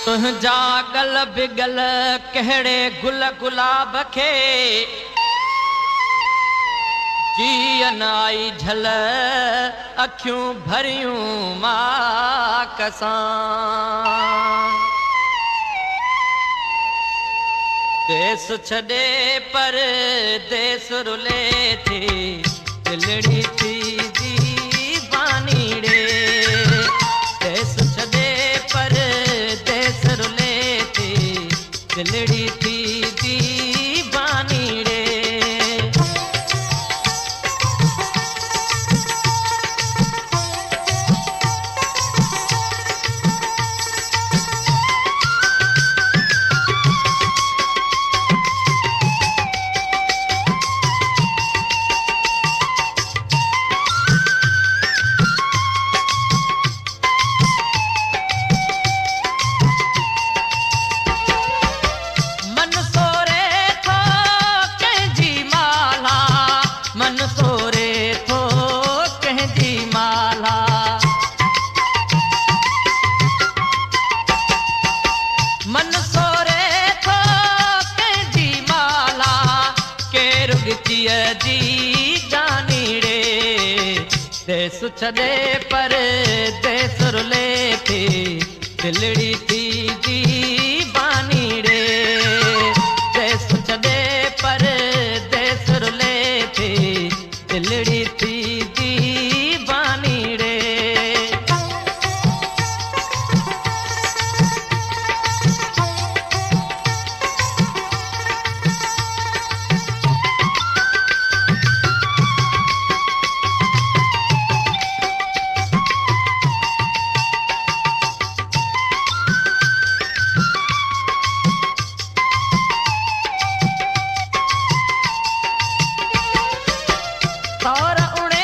तुंहिंजा गल बिगल कहिड़े गुल गुलाब खे जीअन आई झल अखियूं भरियूं माक सां। देस छॾे पर देस रुले थी दिलड़ी थी दीवानीड़े। देस छॾे पर देस रुले थी दिलड़ी थी दीवानीड़े। देस छॾे पर देस रुले थी दिलड़ी थी दीवानीड़े। देस छॾे पर देस रुले थी दिलड़ी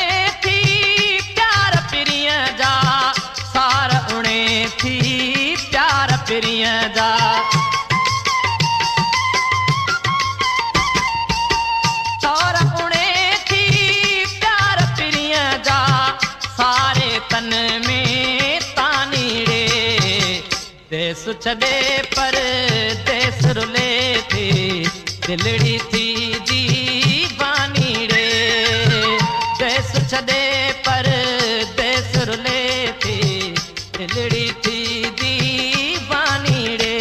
थी दीवानीड़े। देस छॾे पर देस रुले थी दिलड़ी थी दीवानीड़े। देस छॾे पर देस रुले थी दिलड़ी थी दीवानीड़े।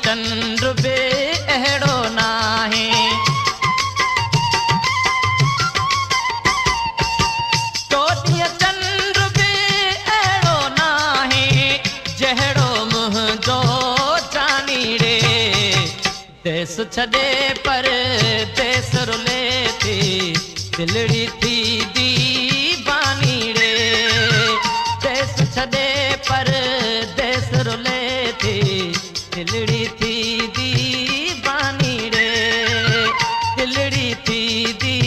चंद्र बे अहिड़ो नाहे चोॾींहं चंद्र बे अहिड़ो नाहे जहिड़ो मुंहिंजो चानीड़े। देस छॾे पर देस रुले थी दिलड़ी थी दीवानीड़े। देस छॾे पर देस रुले थी दिलड़ी थी दीवानीड़े। दिलड़ी थी दी